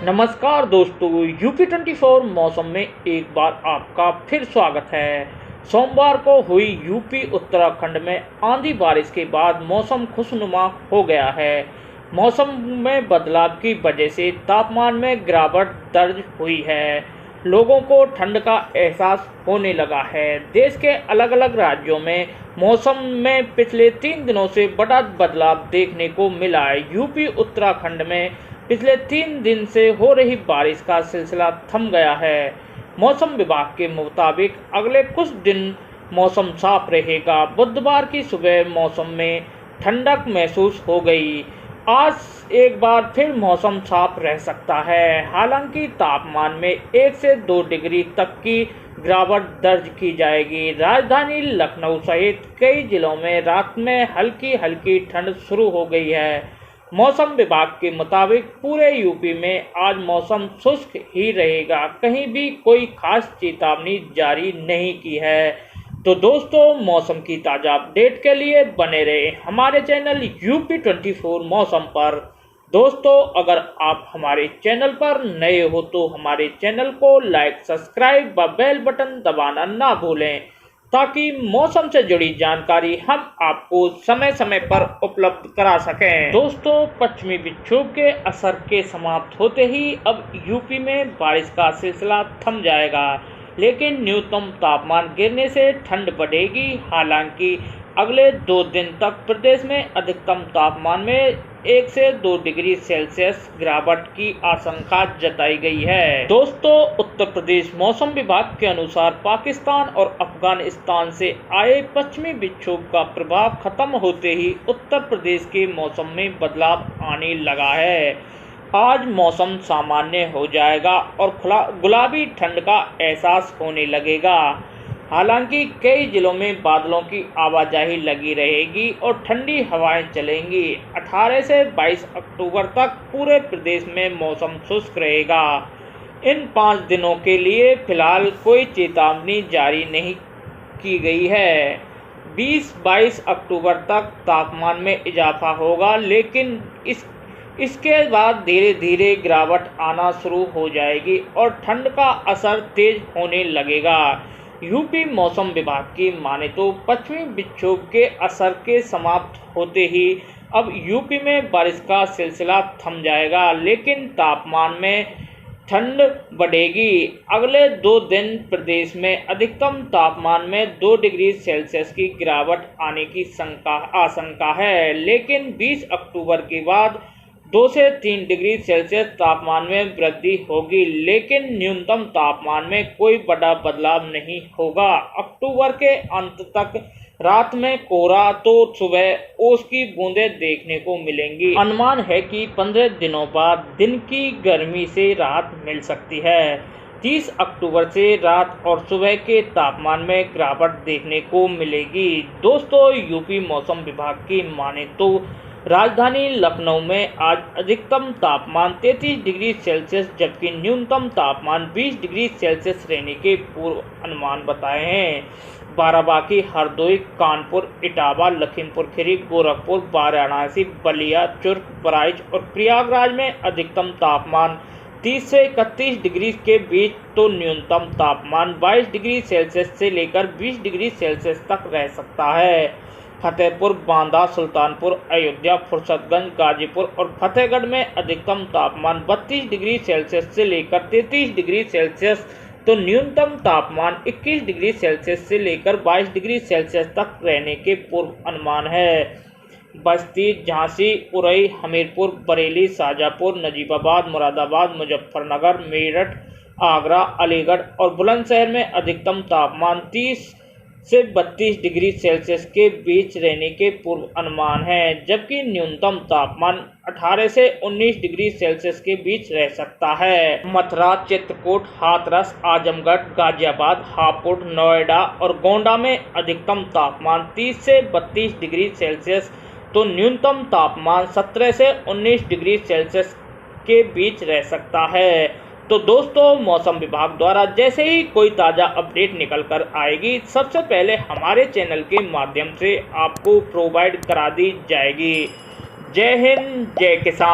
नमस्कार दोस्तों, यूपी 24 मौसम में एक बार आपका फिर स्वागत है। सोमवार को हुई यूपी उत्तराखंड में आंधी बारिश के बाद मौसम खुशनुमा हो गया है। मौसम में बदलाव की वजह से तापमान में गिरावट दर्ज हुई है। लोगों को ठंड का एहसास होने लगा है। देश के अलग अलग राज्यों में मौसम में पिछले 3 दिनों से बड़ा बदलाव देखने को मिला है। यूपी उत्तराखंड में पिछले 3 दिन से हो रही बारिश का सिलसिला थम गया है। मौसम विभाग के मुताबिक अगले कुछ दिन मौसम साफ रहेगा। बुधवार की सुबह मौसम में ठंडक महसूस हो गई। आज एक बार फिर मौसम साफ रह सकता है। हालांकि तापमान में 1 से 2 डिग्री तक की गिरावट दर्ज की जाएगी। राजधानी लखनऊ सहित कई जिलों में रात में हल्की हल्की ठंड शुरू हो गई है। मौसम विभाग के मुताबिक पूरे यूपी में आज मौसम शुष्क ही रहेगा। कहीं भी कोई खास चेतावनी जारी नहीं की है। तो दोस्तों, मौसम की ताज़ा अपडेट के लिए बने रहे हमारे चैनल यूपी 24 मौसम पर। दोस्तों, अगर आप हमारे चैनल पर नए हो तो हमारे चैनल को लाइक, सब्सक्राइब व बेल बटन दबाना ना भूलें, ताकि मौसम से जुड़ी जानकारी हम आपको समय समय पर उपलब्ध करा सकें। दोस्तों, पश्चिमी विक्षोभ के असर के समाप्त होते ही अब यूपी में बारिश का सिलसिला थम जाएगा, लेकिन न्यूनतम तापमान गिरने से ठंड बढ़ेगी। हालांकि अगले 2 दिन तक प्रदेश में अधिकतम तापमान में 1 से 2 डिग्री सेल्सियस गिरावट की आशंका जताई गई है। दोस्तों, उत्तर प्रदेश मौसम विभाग के अनुसार पाकिस्तान और अफगानिस्तान से आए पश्चिमी विक्षोभ का प्रभाव खत्म होते ही उत्तर प्रदेश के मौसम में बदलाव आने लगा है। आज मौसम सामान्य हो जाएगा और गुलाबी ठंड का एहसास होने लगेगा। हालांकि कई जिलों में बादलों की आवाजाही लगी रहेगी और ठंडी हवाएं चलेंगी। 18 से 22 अक्टूबर तक पूरे प्रदेश में मौसम शुष्क रहेगा। इन 5 दिनों के लिए फिलहाल कोई चेतावनी जारी नहीं की गई है। 20-22 अक्टूबर तक तापमान में इजाफा होगा, लेकिन इसके बाद धीरे धीरे गिरावट आना शुरू हो जाएगी और ठंड का असर तेज होने लगेगा। यूपी मौसम विभाग की माने तो पश्चिमी विक्षोभ के असर के समाप्त होते ही अब यूपी में बारिश का सिलसिला थम जाएगा, लेकिन तापमान में ठंड बढ़ेगी। अगले 2 दिन प्रदेश में अधिकतम तापमान में 2 डिग्री सेल्सियस की गिरावट आने की आशंका है, लेकिन 20 अक्टूबर के बाद 2 से 3 डिग्री सेल्सियस तापमान में वृद्धि होगी, लेकिन न्यूनतम तापमान में कोई बड़ा बदलाव नहीं होगा। अक्टूबर के अंत तक रात में कोहरा तो सुबह ओस की बूंदें देखने को मिलेंगी। अनुमान है कि 15 दिनों बाद दिन की गर्मी से राहत मिल सकती है। 30 अक्टूबर से रात और सुबह के तापमान में गिरावट देखने को मिलेगी। दोस्तों, यूपी मौसम विभाग की माने तो राजधानी लखनऊ में आज अधिकतम तापमान 33 डिग्री सेल्सियस जबकि न्यूनतम तापमान 20 डिग्री सेल्सियस रहने के पूर्व अनुमान बताए हैं। बाराबांकी, हरदोई, कानपुर, इटावा, लखीमपुर खीरी, गोरखपुर, वाराणसी, बलिया, चुर्क, बहराइच और प्रयागराज में अधिकतम तापमान 30 से 31 डिग्री के बीच तो न्यूनतम तापमान 22 डिग्री सेल्सियस से लेकर 20 डिग्री सेल्सियस तक रह सकता है। फतेहपुर, बांदा, सुल्तानपुर, अयोध्या, फुर्सतगंज, गाजीपुर और फतेहगढ़ में अधिकतम तापमान 32 डिग्री सेल्सियस से लेकर 33 डिग्री सेल्सियस तो न्यूनतम तापमान 21 डिग्री सेल्सियस से लेकर 22 डिग्री सेल्सियस तक रहने के पूर्व अनुमान है। बस्ती, झांसी, उरई, हमीरपुर, बरेली, शाजापुर, नजीबाबाद, मुरादाबाद, मुजफ्फरनगर, मेरठ, आगरा, अलीगढ़ और बुलंदशहर में अधिकतम तापमान 30 से 32 डिग्री सेल्सियस के बीच रहने के पूर्व अनुमान है, जबकि न्यूनतम तापमान 18 से 19 डिग्री सेल्सियस के बीच रह सकता है। मथुरा, चित्रकूट, हाथरस, आजमगढ़, गाजियाबाद, हापुड़, नोएडा और गोंडा में अधिकतम तापमान 30 से 32 डिग्री सेल्सियस तो न्यूनतम तापमान 17 से 19 डिग्री सेल्सियस के बीच रह सकता है। तो दोस्तों, मौसम विभाग द्वारा जैसे ही कोई ताज़ा अपडेट निकल कर आएगी, सबसे पहले हमारे चैनल के माध्यम से आपको प्रोवाइड करा दी जाएगी। जय हिंद, जय किसान।